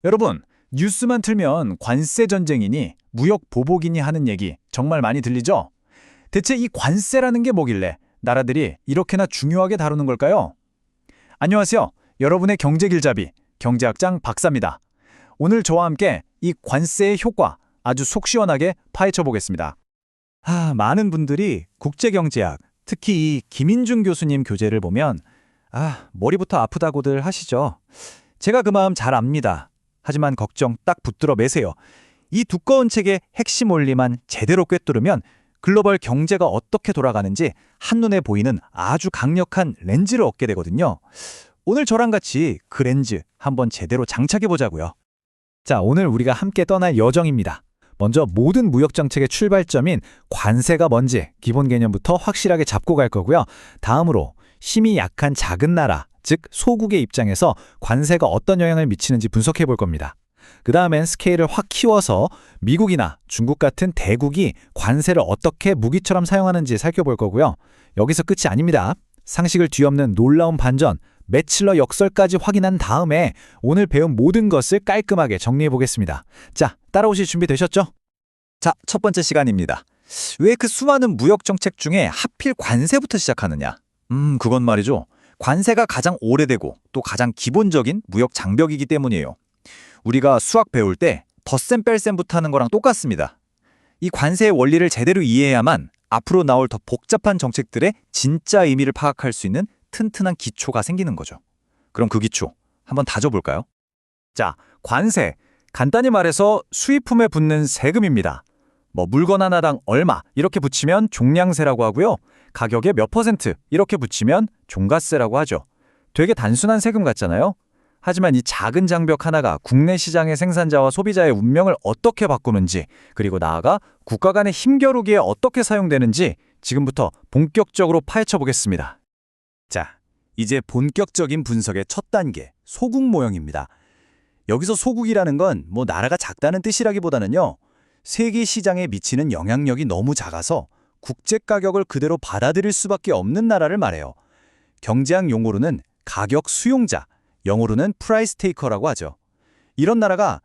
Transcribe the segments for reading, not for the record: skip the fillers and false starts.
여러분, 뉴스만 틀면 관세 전쟁이니 무역 보복이니 하는 얘기 정말 많이 들리죠? 대체 이 관세라는 게 뭐길래 나라들이 이렇게나 중요하게 다루는 걸까요? 안녕하세요. 여러분의 경제길잡이, 경제학장 박사입니다. 오늘 저와 함께 이 관세의 효과 아주 속 시원하게 파헤쳐 보겠습니다. 많은 분들이 국제경제학, 특히 이 김인중 교수님 교재를 보면 머리부터 아프다고들 하시죠. 제가 그 마음 잘 압니다. 하지만 걱정 딱 붙들어 매세요. 이 두꺼운 책의 핵심 원리만 제대로 꿰뚫으면 글로벌 경제가 어떻게 돌아가는지 한눈에 보이는 아주 강력한 렌즈를 얻게 되거든요. 오늘 저랑 같이 그 렌즈 한번 제대로 장착해 보자고요. 자, 오늘 우리가 함께 떠날 여정입니다. 먼저 모든 무역 정책의 출발점인 관세가 뭔지 기본 개념부터 확실하게 잡고 갈 거고요. 다음으로 힘이 약한 작은 나라, 즉 소국의 입장에서 관세가 어떤 영향을 미치는지 분석해 볼 겁니다. 그 다음엔 스케일을 확 키워서 미국이나 중국 같은 대국이 관세를 어떻게 무기처럼 사용하는지 살펴볼 거고요. 여기서 끝이 아닙니다. 상식을 뒤엎는 놀라운 반전, 매칠러 역설까지 확인한 다음에 오늘 배운 모든 것을 깔끔하게 정리해 보겠습니다. 자, 따라오실 준비 되셨죠? 자, 첫 번째 시간입니다. 왜 그 수많은 무역 정책 중에 하필 관세부터 시작하느냐? 그건 말이죠. 관세가 가장 오래되고 또 가장 기본적인 무역 장벽이기 때문이에요. 우리가 수학 배울 때 덧셈 뺄셈부터 하는 거랑 똑같습니다. 이 관세의 원리를 제대로 이해해야만 앞으로 나올 더 복잡한 정책들의 진짜 의미를 파악할 수 있는 튼튼한 기초가 생기는 거죠. 그럼 그 기초 한번 다져볼까요? 자, 관세. 간단히 말해서 수입품에 붙는 세금입니다. 물건 하나당 얼마 이렇게 붙이면 종량세라고 하고요. 가격에 몇 퍼센트 이렇게 붙이면 종가세라고 하죠. 되게 단순한 세금 같잖아요. 하지만 이 작은 장벽 하나가 국내 시장의 생산자와 소비자의 운명을 어떻게 바꾸는지, 그리고 나아가 국가 간의 힘겨루기에 어떻게 사용되는지 지금부터 본격적으로 파헤쳐 보겠습니다. 자, 이제 본격적인 분석의 첫 단계, 소국 모형입니다. 여기서 소국이라는 건 나라가 작다는 뜻이라기보다는요, 세계 시장에 미치는 영향력이 너무 작아서 국제 가격을 그대로 받아들일 수밖에 없는 나라를 말해요. 경제학 용어로는 가격 수용자, 영어로는 프라이스 테이커라고 하죠. 이런 나라가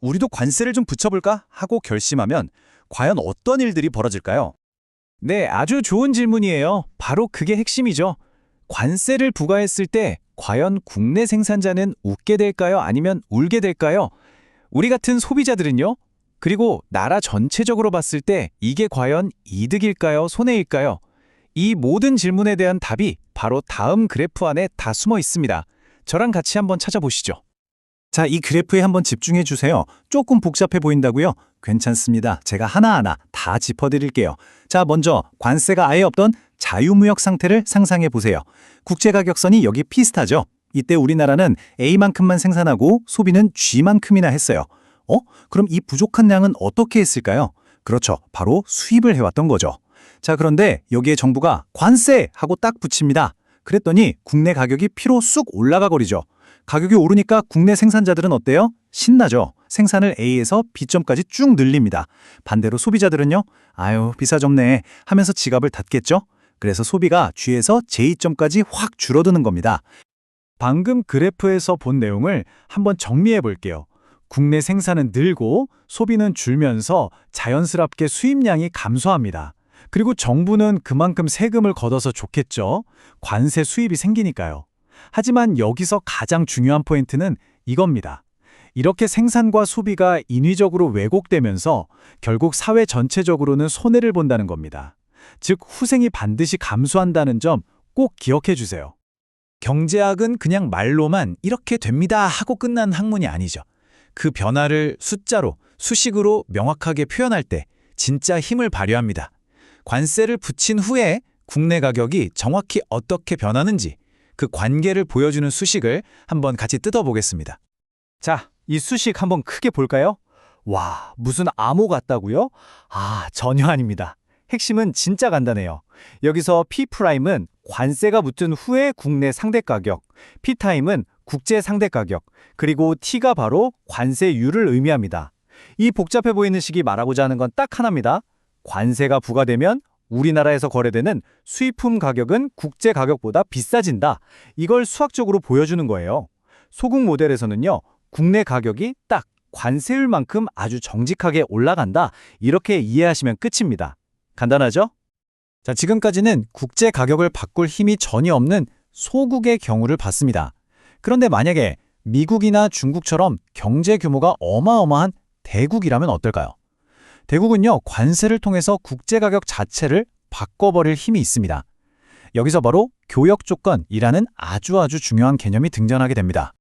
우리도 관세를 좀 붙여볼까 하고 결심하면 과연 어떤 일들이 벌어질까요? 네, 아주 좋은 질문이에요. 바로 그게 핵심이죠. 관세를 부과했을 때 과연 국내 생산자는 웃게 될까요? 아니면 울게 될까요? 우리 같은 소비자들은요? 그리고 나라 전체적으로 봤을 때 이게 과연 이득일까요? 손해일까요? 이 모든 질문에 대한 답이 바로 다음 그래프 안에 다 숨어 있습니다. 저랑 같이 한번 찾아보시죠. 자, 이 그래프에 한번 집중해 주세요. 조금 복잡해 보인다고요? 괜찮습니다. 제가 하나하나 다 짚어드릴게요. 자, 먼저 관세가 아예 없던 자유무역 상태를 상상해 보세요. 국제가격선이 여기 비슷하죠? 이때 우리나라는 A만큼만 생산하고 소비는 G만큼이나 했어요. 그럼 이 부족한 양은 어떻게 했을까요? 그렇죠. 바로 수입을 해왔던 거죠. 자, 그런데 여기에 정부가 관세 하고 딱 붙입니다. 그랬더니 국내 가격이 피로 쑥 올라가 버리죠. 가격이 오르니까 국내 생산자들은 어때요? 신나죠. 생산을 A에서 B점까지 쭉 늘립니다. 반대로 소비자들은요? 아유, 비싸졌네 하면서 지갑을 닫겠죠. 그래서 소비가 G에서 J점까지 확 줄어드는 겁니다. 방금 그래프에서 본 내용을 한번 정리해 볼게요. 국내 생산은 늘고 소비는 줄면서 자연스럽게 수입량이 감소합니다. 그리고 정부는 그만큼 세금을 걷어서 좋겠죠. 관세 수입이 생기니까요. 하지만 여기서 가장 중요한 포인트는 이겁니다. 이렇게 생산과 소비가 인위적으로 왜곡되면서 결국 사회 전체적으로는 손해를 본다는 겁니다. 즉, 후생이 반드시 감수한다는 점 꼭 기억해 주세요. 경제학은 그냥 말로만 이렇게 됩니다 하고 끝난 학문이 아니죠. 그 변화를 숫자로, 수식으로 명확하게 표현할 때 진짜 힘을 발휘합니다. 관세를 붙인 후에 국내 가격이 정확히 어떻게 변하는지 그 관계를 보여주는 수식을 한번 같이 뜯어보겠습니다. 자, 이 수식 한번 크게 볼까요? 와, 무슨 암호 같다고요? 전혀 아닙니다. 핵심은 진짜 간단해요. 여기서 P'은 관세가 붙은 후에 국내 상대 가격, P'은 국제 상대 가격, 그리고 T가 바로 관세율을 의미합니다. 이 복잡해 보이는 식이 말하고자 하는 건 딱 하나입니다. 관세가 부과되면 우리나라에서 거래되는 수입품 가격은 국제 가격보다 비싸진다. 이걸 수학적으로 보여주는 거예요. 소국 모델에서는요, 국내 가격이 딱 관세율만큼 아주 정직하게 올라간다. 이렇게 이해하시면 끝입니다. 간단하죠? 자, 지금까지는 국제 가격을 바꿀 힘이 전혀 없는 소국의 경우를 봤습니다. 그런데 만약에 미국이나 중국처럼 경제 규모가 어마어마한 대국이라면 어떨까요? 대국은요, 관세를 통해서 국제 가격 자체를 바꿔버릴 힘이 있습니다. 여기서 바로 교역 조건이라는 아주 중요한 개념이 등장하게 됩니다.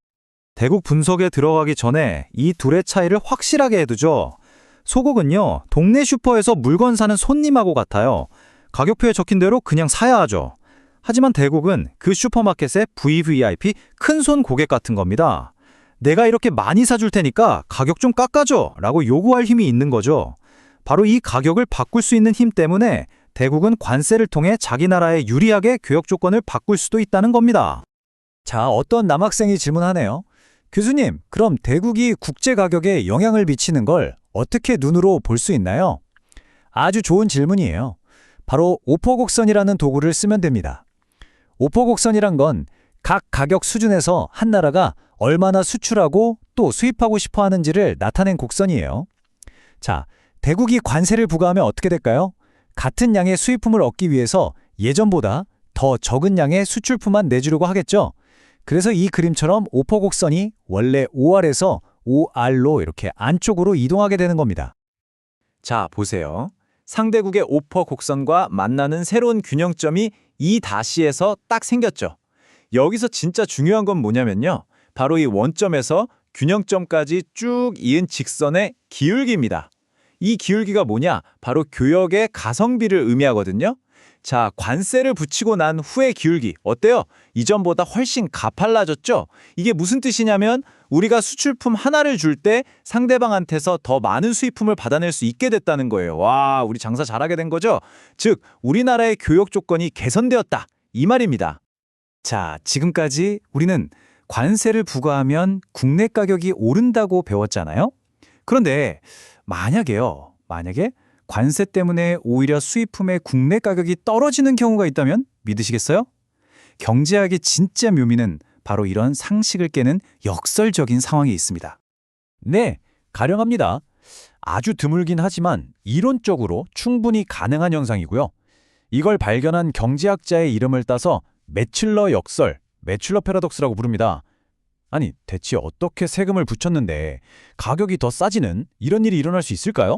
대국 분석에 들어가기 전에 이 둘의 차이를 확실하게 해두죠. 소국은요, 동네 슈퍼에서 물건 사는 손님하고 같아요. 가격표에 적힌 대로 그냥 사야 하죠. 하지만 대국은 그 슈퍼마켓의 VVIP 큰손 고객 같은 겁니다. 내가 이렇게 많이 사줄 테니까 가격 좀 깎아줘 라고 요구할 힘이 있는 거죠. 바로 이 가격을 바꿀 수 있는 힘 때문에 대국은 관세를 통해 자기 나라에 유리하게 교역 조건을 바꿀 수도 있다는 겁니다. 자, 어떤 남학생이 질문하네요. 교수님, 그럼 대국이 국제 가격에 영향을 미치는 걸 어떻게 눈으로 볼 수 있나요? 아주 좋은 질문이에요. 바로 오퍼곡선이라는 도구를 쓰면 됩니다. 오퍼곡선이란 건 각 가격 수준에서 한 나라가 얼마나 수출하고 또 수입하고 싶어 하는지를 나타낸 곡선이에요. 자, 대국이 관세를 부과하면 어떻게 될까요? 같은 양의 수입품을 얻기 위해서 예전보다 더 적은 양의 수출품만 내주려고 하겠죠? 그래서 이 그림처럼 오퍼곡선이 원래 OR에서 OR로 이렇게 안쪽으로 이동하게 되는 겁니다. 자, 보세요. 상대국의 오퍼곡선과 만나는 새로운 균형점이 이 다시에서 딱 생겼죠. 여기서 진짜 중요한 건 뭐냐면요. 바로 이 원점에서 균형점까지 쭉 이은 직선의 기울기입니다. 이 기울기가 뭐냐? 바로 교역의 가성비를 의미하거든요. 자, 관세를 붙이고 난 후의 기울기 어때요? 이전보다 훨씬 가팔라졌죠? 이게 무슨 뜻이냐면 우리가 수출품 하나를 줄 때 상대방한테서 더 많은 수입품을 받아낼 수 있게 됐다는 거예요. 와, 우리 장사 잘하게 된 거죠? 즉, 우리나라의 교역 조건이 개선되었다. 이 말입니다. 자, 지금까지 우리는 관세를 부과하면 국내 가격이 오른다고 배웠잖아요? 그런데 만약에 관세 때문에 오히려 수입품의 국내 가격이 떨어지는 경우가 있다면 믿으시겠어요? 경제학의 진짜 묘미는 바로 이런 상식을 깨는 역설적인 상황이 있습니다. 네, 가령합니다. 아주 드물긴 하지만 이론적으로 충분히 가능한 현상이고요. 이걸 발견한 경제학자의 이름을 따서 매출러 역설, 매출러 패러독스라고 부릅니다. 아니, 대체 어떻게 세금을 붙였는데 가격이 더 싸지는 이런 일이 일어날 수 있을까요?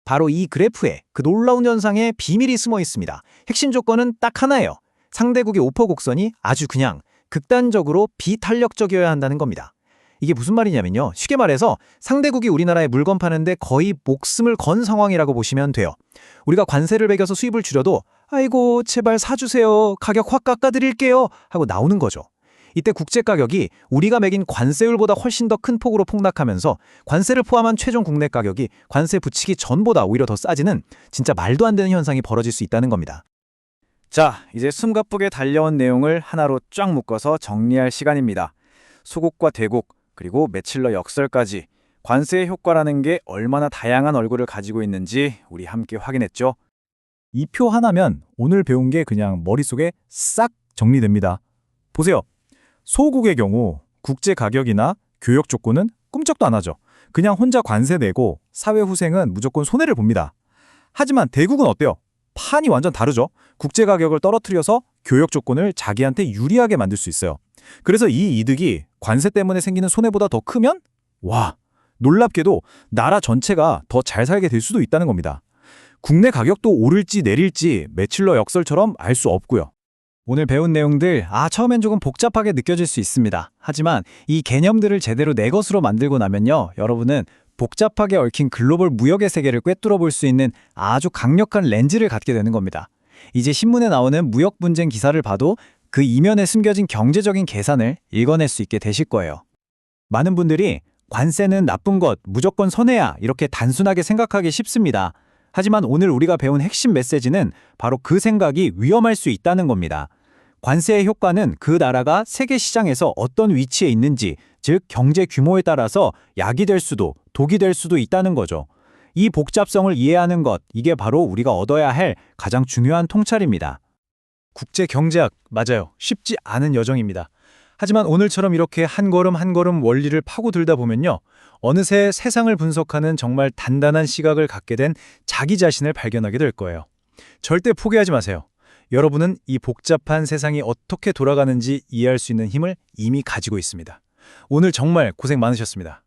바로 이 그래프에 그 놀라운 현상에 비밀이 숨어 있습니다. 핵심 조건은 딱 하나예요. 상대국의 오퍼곡선이 아주 그냥 극단적으로 비탄력적이어야 한다는 겁니다. 이게 무슨 말이냐면요. 쉽게 말해서 상대국이 우리나라에 물건 파는데 거의 목숨을 건 상황이라고 보시면 돼요. 우리가 관세를 매겨서 수입을 줄여도 아이고 제발 사주세요. 가격 확 깎아드릴게요. 하고 나오는 거죠. 이때 국제 가격이 우리가 매긴 관세율보다 훨씬 더 큰 폭으로 폭락하면서 관세를 포함한 최종 국내 가격이 관세 붙이기 전보다 오히려 더 싸지는 진짜 말도 안 되는 현상이 벌어질 수 있다는 겁니다. 자, 이제 숨가쁘게 달려온 내용을 하나로 쫙 묶어서 정리할 시간입니다. 소국과 대국, 그리고 매칠러 역설까지 관세의 효과라는 게 얼마나 다양한 얼굴을 가지고 있는지 우리 함께 확인했죠. 이 표 하나면 오늘 배운 게 그냥 머릿속에 싹 정리됩니다. 보세요. 소국의 경우 국제 가격이나 교역 조건은 꿈쩍도 안 하죠. 그냥 혼자 관세 내고 사회 후생은 무조건 손해를 봅니다. 하지만 대국은 어때요? 판이 완전 다르죠. 국제 가격을 떨어뜨려서 교역 조건을 자기한테 유리하게 만들 수 있어요. 그래서 이 이득이 관세 때문에 생기는 손해보다 더 크면 와, 놀랍게도 나라 전체가 더 잘 살게 될 수도 있다는 겁니다. 국내 가격도 오를지 내릴지 매칠러 역설처럼 알 수 없고요. 오늘 배운 내용들 처음엔 조금 복잡하게 느껴질 수 있습니다. 하지만 이 개념들을 제대로 내 것으로 만들고 나면요, 여러분은 복잡하게 얽힌 글로벌 무역의 세계를 꿰뚫어 볼 수 있는 아주 강력한 렌즈를 갖게 되는 겁니다. 이제 신문에 나오는 무역 분쟁 기사를 봐도 그 이면에 숨겨진 경제적인 계산을 읽어낼 수 있게 되실 거예요. 많은 분들이 관세는 나쁜 것, 무조건 손해야 이렇게 단순하게 생각하기 쉽습니다. 하지만 오늘 우리가 배운 핵심 메시지는 바로 그 생각이 위험할 수 있다는 겁니다. 관세의 효과는 그 나라가 세계 시장에서 어떤 위치에 있는지, 즉 경제 규모에 따라서 약이 될 수도 독이 될 수도 있다는 거죠. 이 복잡성을 이해하는 것, 이게 바로 우리가 얻어야 할 가장 중요한 통찰입니다. 국제 경제학, 맞아요. 쉽지 않은 여정입니다. 하지만 오늘처럼 이렇게 한 걸음 한 걸음 원리를 파고들다 보면요. 어느새 세상을 분석하는 정말 단단한 시각을 갖게 된 자기 자신을 발견하게 될 거예요. 절대 포기하지 마세요. 여러분은 이 복잡한 세상이 어떻게 돌아가는지 이해할 수 있는 힘을 이미 가지고 있습니다. 오늘 정말 고생 많으셨습니다.